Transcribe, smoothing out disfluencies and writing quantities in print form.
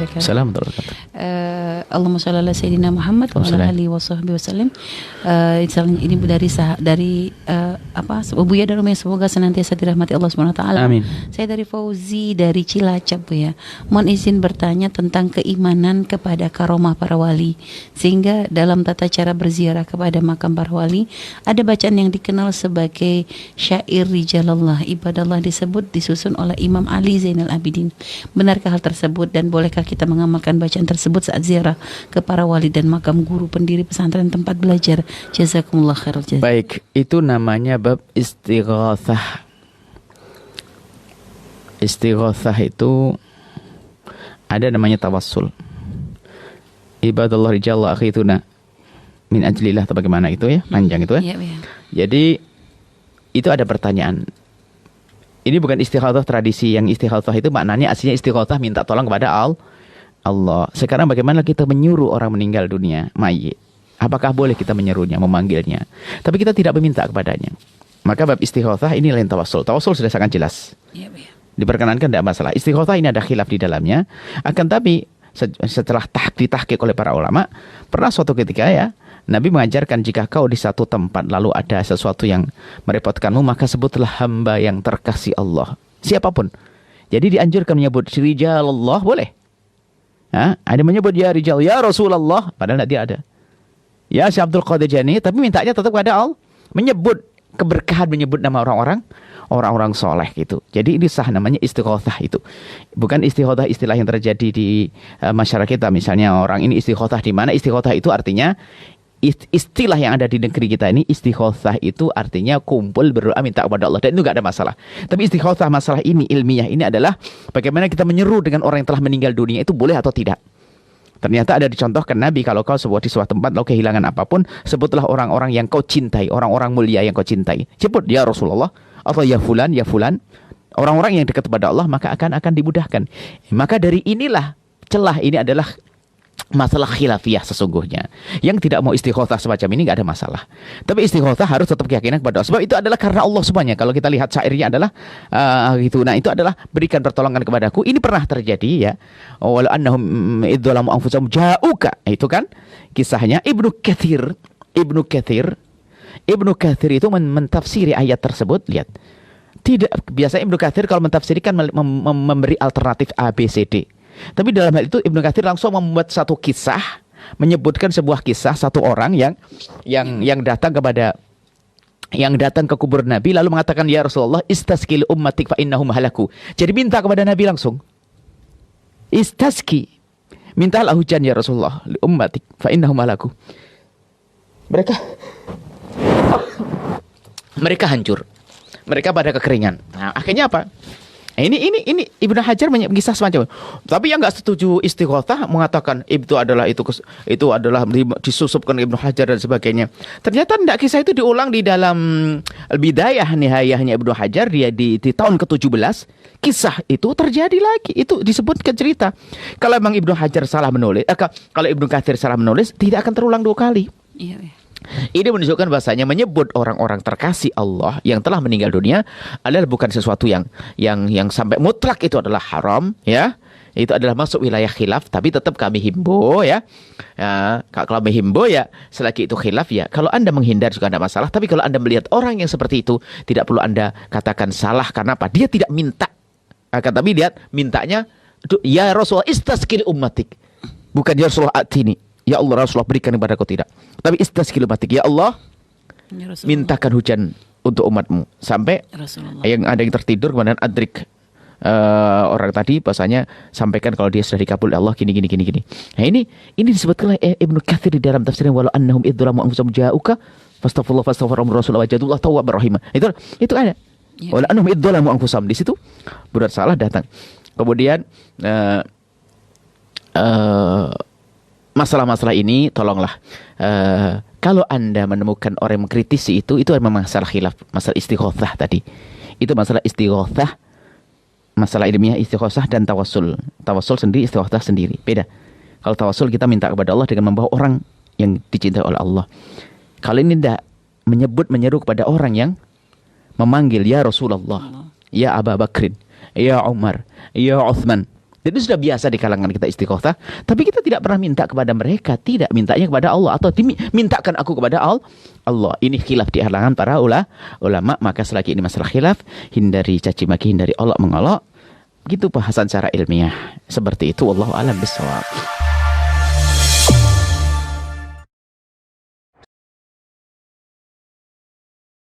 wabarakatuh. Assalamualaikum warahmatullahi wabarakatuh. Allahumma shalli ala sayyidina Muhammad wa ala alihi washabbihi wasallam. Ini dari Buya dan Umi, semoga senantiasa dirahmati Allah Subhanahu wa taala. Amin. Saya dari Fauzi dari Cilacap, Bu ya. Mohon izin bertanya tentang keimanan kepada karomah para wali, sehingga dalam tata cara berziarah kepada makam para wali ada bacaan yang dikenal sebagai syair rijalallah, ibadallah disebut disusun oleh Imam Ali Zainal Abidin. Benarkah hal tersebut dan bolehkah kita mengamalkan bacaan tersebut saat ziarah ke para wali dan makam guru pendiri pesantren tempat belajar? Jazakumullah khairal jazaa. Baik, itu namanya bab istighatsah. Istighatsah itu ada namanya tawassul. Ibadallah rijallah akhituna min ajlillah, atau bagaimana itu ya, panjang itu ya. Jadi itu ada pertanyaan. Ini bukan istighatsah tradisi. Yang istighatsah itu maknanya aslinya istighatsah minta tolong kepada Allah. Sekarang bagaimana kita menyuruh orang meninggal dunia, mayit? Apakah boleh kita menyerunya, memanggilnya? Tapi kita tidak meminta kepadanya. Maka bab istighatsah ini lain tawassul. Tawassul sudah sangat jelas. Diperkenankan, tidak masalah. Istighatsah ini ada khilaf di dalamnya. Akan tapi setelah ditahqiq oleh para ulama, pernah suatu ketika ya, Nabi mengajarkan jika kau di satu tempat lalu ada sesuatu yang merepotkanmu, maka sebutlah hamba yang terkasih Allah. Siapapun. Jadi dianjurkan menyebut rijalallah, boleh. Ada menyebut ya rijal, ya Rasulullah, padahal dia ada. Ya Syekh Abdul Qadir Jani, tapi mintanya tetap kepada Allah. Menyebut keberkahan, menyebut nama orang-orang soleh gitu. Jadi ini sah, namanya istighatsah itu. Bukan istighatsah istilah yang terjadi di masyarakat kita. Misalnya orang ini istighatsah di mana? Istighatsah itu artinya istilah yang ada di negeri kita ini, istighatsah itu artinya kumpul berdoa minta kepada Allah, dan itu nggak ada masalah. Tapi istighatsah masalah ini ilmiah ini adalah bagaimana kita menyeru dengan orang yang telah meninggal dunia, itu boleh atau tidak. Ternyata ada dicontohkan Nabi, kalau kau di sebuah tempat lalu kehilangan apapun, sebutlah orang-orang yang kau cintai, orang-orang mulia yang kau cintai. Sebut ya Rasulullah atau ya fulan, orang-orang yang dekat kepada Allah, maka akan dimudahkan. Maka dari inilah celah ini adalah masalah khilafiyah sesungguhnya. Yang tidak mau istighatsah semacam ini nggak ada masalah. Tapi istighatsah harus tetap keyakinan kepada Allah. Sebab itu adalah karena Allah semuanya. Kalau kita lihat syairnya adalah gitu. Nah, itu adalah berikan pertolongan kepadaku. Ini pernah terjadi ya. Walau annahum idzalamu anfusahum ja'uka. Itu kan kisahnya Ibnu Katsir itu mentafsiri ayat tersebut. Lihat. Tidak, biasanya Ibnu Katsir kalau mentafsirkan memberi alternatif A, B, C, D. Tapi dalam hal itu Ibnu Katsir langsung membuat satu kisah, menyebutkan sebuah kisah satu orang yang datang ke kubur Nabi lalu mengatakan, ya Rasulullah istasqi li ummatik fa innahum halaku. Jadi minta kepada Nabi langsung. Istasqi, mintalah hujan ya Rasulullah li ummatik fa innahum halaku. Mereka hancur. Mereka pada kekeringan. Nah, akhirnya apa? Ini Ibnu Hajar kisah semacam. Tapi yang nggak setuju istighatsah mengatakan itu adalah disusupkan Ibnu Hajar dan sebagainya. Ternyata tidak, kisah itu diulang di dalam Al-Bidayah Nihayahnya Ibnu Hajar di tahun ke-17. Kisah itu terjadi lagi. Itu disebutkan cerita. Kalau memang Ibnu Hajar salah menulis, kalau Ibnu Katsir salah menulis, tidak akan terulang dua kali. Iya. Ini menunjukkan bahasanya menyebut orang-orang terkasih Allah yang telah meninggal dunia adalah bukan sesuatu yang sampai mutlak itu adalah haram ya. Itu adalah masuk wilayah khilaf, tapi tetap kami himbau ya. Kalau kami himbau ya, selagi itu khilaf ya, kalau Anda menghindar juga tidak masalah. Tapi kalau Anda melihat orang yang seperti itu, tidak perlu Anda katakan salah. Karena apa? Dia tidak minta. Tapi lihat mintanya, ya Rasulullah istasqi li ummatik. Bukan ya Rasulullah atini. Ya Allah, Rasulullah berikan kepada kau, tidak. Tapi istasqi li ummatik. Ya Allah, mintakan hujan untuk umatmu. Sampai ada yang tertidur, kemudian adrik orang tadi bahasanya sampaikan kalau dia sudah dikabul Allah gini. Nah ini disebutkan oleh Ibnu Katsir di dalam tafsirnya, walau annahum idzalamu anfusahum ja'uka fastaghfirullah Rasulullah wajadullah tawwabur rahim. Itu ada. Walau annahum idzalamu anfusahum, di situ berat salah datang. Kemudian masalah-masalah ini tolonglah kalau Anda menemukan orang yang mengkritisi itu memang masalah khilaf, masalah istighatsah tadi. Itu masalah istighatsah, masalah ilmiah istighatsah dan tawassul. Tawassul sendiri, istighatsah sendiri. Beda. Kalau tawassul kita minta kepada Allah dengan membawa orang yang dicintai oleh Allah. Kalau ini tidak menyeru kepada orang yang memanggil ya Rasulullah, ya Abu Bakrin, ya Umar, ya Uthman. Jadi sudah biasa di kalangan kita istighosah, tapi kita tidak pernah minta kepada mereka, tidak, mintanya kepada Allah atau mintakan aku kepada Allah. Ini khilaf di kalangan para ulama, maka selagi ini masalah khilaf, hindari caci maki, hindari olok mengolok. Gitu bahasan secara ilmiah. Seperti itu, wallahu a'lam bishawab.